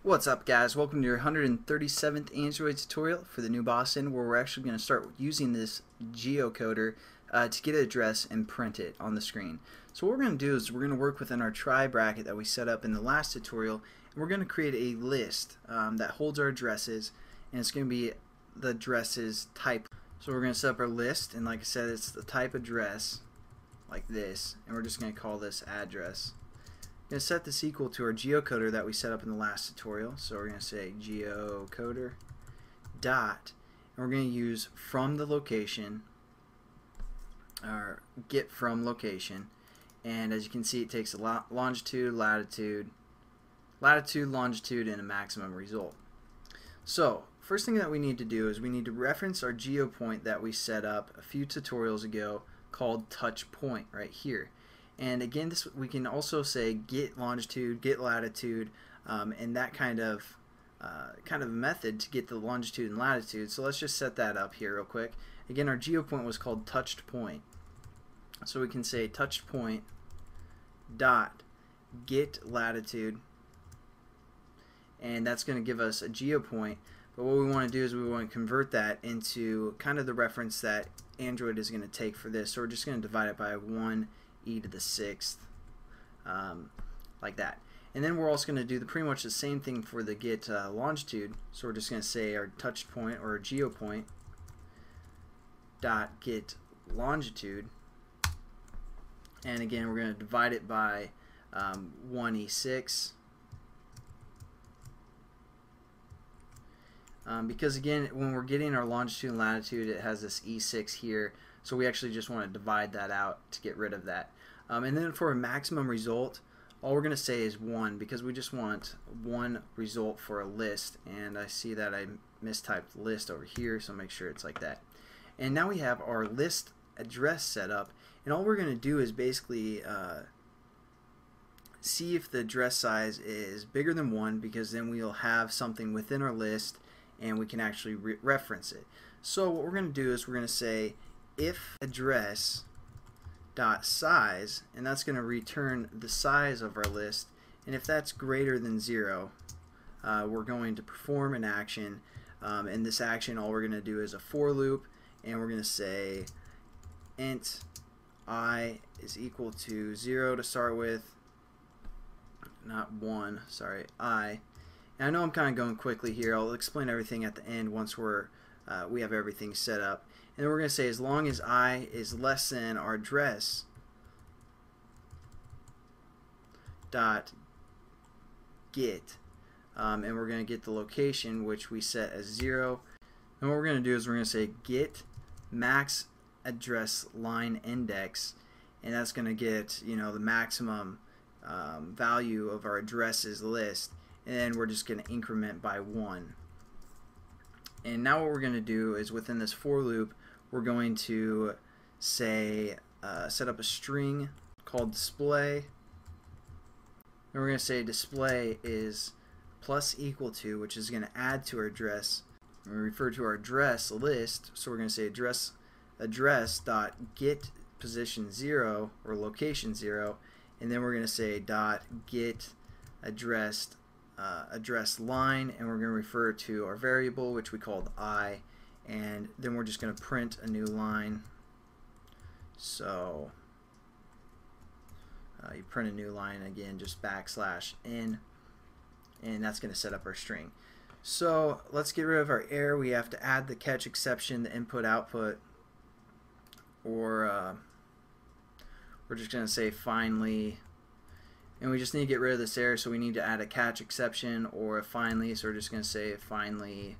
What's up, guys? Welcome to your 137th Android tutorial for the new Boston, where we're actually going to start using this geocoder to get an address and print it on the screen. So what we're going to do is we're going to work within our try bracket that we set up in the last tutorial, and we're going to create a list that holds our addresses, and it's going to be the addresses type. So we're going to set up our list, and like I said, it's the type address like this, and we're just going to call this address. Going to set this equal to our geocoder that we set up in the last tutorial. So we're going to say geocoder dot, and we're going to use from the location, or get from location, and as you can see, it takes a longitude, latitude, longitude, and a maximum result. So first thing that we need to do is we need to reference our geopoint that we set up a few tutorials ago called touch point right here. And again, this we can also say get longitude, get latitude, and that kind of method to get the longitude and latitude. So let's just set that up here real quick. Again, our geopoint was called touched point, so we can say touched point dot get latitude, and that's going to give us a geopoint. But what we want to do is we want to convert that into kind of the reference that Android is going to take for this. So we're just going to divide it by 1 e to the 6th, like that. And then we're also going to do pretty much the same thing for the get longitude. So we're just going to say our touch point or our geopoint dot get longitude, and again we're going to divide it by 1e6, because again, when we're getting our longitude and latitude, it has this e6 here, so we actually just want to divide that out to get rid of that. And then for a maximum result, all we're going to say is 1, because we just want one result for a list, and I see that I mistyped list over here, so make sure it's like that. And now we have our list address set up, and all we're going to do is basically see if the address size is bigger than 1, because then we'll have something within our list and we can actually reference it. So what we're going to do is we're going to say if address dot size, and that's going to return the size of our list, and if that's greater than 0, we're going to perform an action, and this action, all we're going to do is a for loop, and we're going to say int I is equal to 0 to start with, not 1, sorry, I. And I know I'm kind of going quickly here. I'll explain everything at the end once we have everything set up. And then we're going to say as long as I is less than our address dot get, and we're going to get the location, which we set as 0. And what we're going to do is we're going to say get max address line index, and that's going to get, you know, the maximum value of our addresses list, and then we're just going to increment by 1. And now what we're going to do is within this for loop, we're going to say set up a string called display, and we're going to say display is plus equal to, which is going to add to our address. We refer to our address list, so we're going to say address dot get position 0 or location 0, and then we're going to say dot get address line, and we're going to refer to our variable, which we called I, and then we're just going to print a new line. So you print a new line, again just \n, and that's going to set up our string. So let's get rid of our error. We have to add the catch exception, the input output, or we're just going to say finally, and we just need to get rid of this error, so we need to add a catch exception or a finally, so we're just going to say finally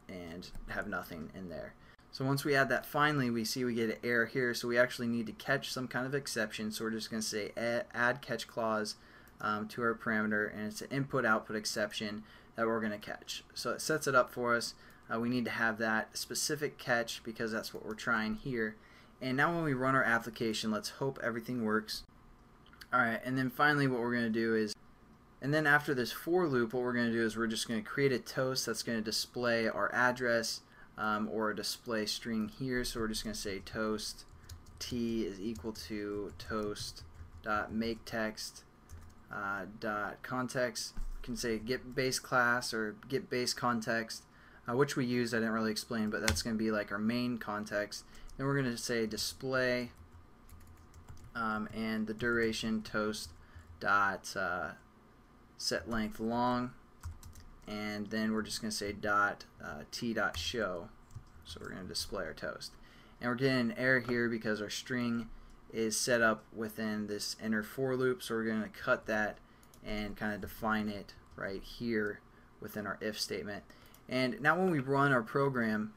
and have nothing in there. So once we add that finally, we see we get an error here, so we actually need to catch some kind of exception, so we're just going to say add catch clause to our parameter, and it's an input output exception that we're going to catch. So it sets it up for us. We need to have that specific catch because that's what we're trying here. And now when we run our application, let's hope everything works. Alright, and then finally what we're going to do is, and then after this for loop, what we're going to do is we're just going to create a toast that's going to display our address, or a display string here. So we're just going to say toast t is equal to toast dot make text dot context can say get base class or get base context, which we use. I didn't really explain, but that's going to be like our main context. Then we're going to say display and the duration toast dot set length long, and then we're just going to say dot t dot show. So we're going to display our toast, and we're getting an error here because our string is set up within this inner for loop. So we're going to cut that and kind of define it right here within our if statement. And now when we run our program,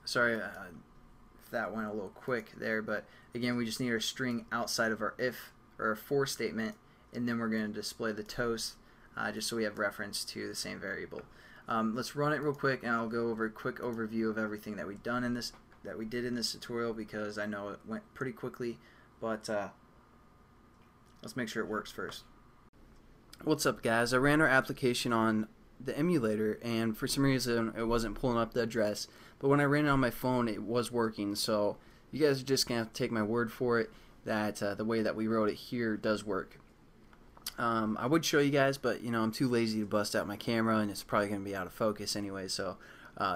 sorry if that went a little quick there, but again, we just need our string outside of our if or our for statement, and then we're going to display the toast just so we have reference to the same variable. Let's run it real quick, and I'll go over a quick overview of everything that we've done in this, that we did in this tutorial, because I know it went pretty quickly, but let's make sure it works first. What's up, guys? I ran our application on the emulator, and for some reason it wasn't pulling up the address, but when I ran it on my phone it was working. So you guys are just gonna have to take my word for it that the way that we wrote it here does work. I would show you guys, but you know, I'm too lazy to bust out my camera, and it's probably gonna be out of focus anyway. So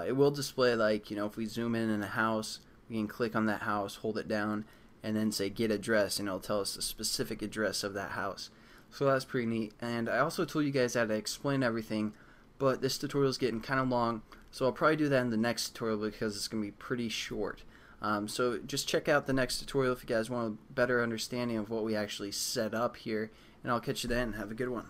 it will display, like, you know, if we zoom in a house, we can click on that house, hold it down, and then say get address, and it'll tell us the specific address of that house. So that's pretty neat. And I also told you guys how to explain everything, but this tutorial is getting kind of long, so I'll probably do that in the next tutorial because it's going to be pretty short. So just check out the next tutorial if you guys want a better understanding of what we actually set up here, and I'll catch you then. Have a good one.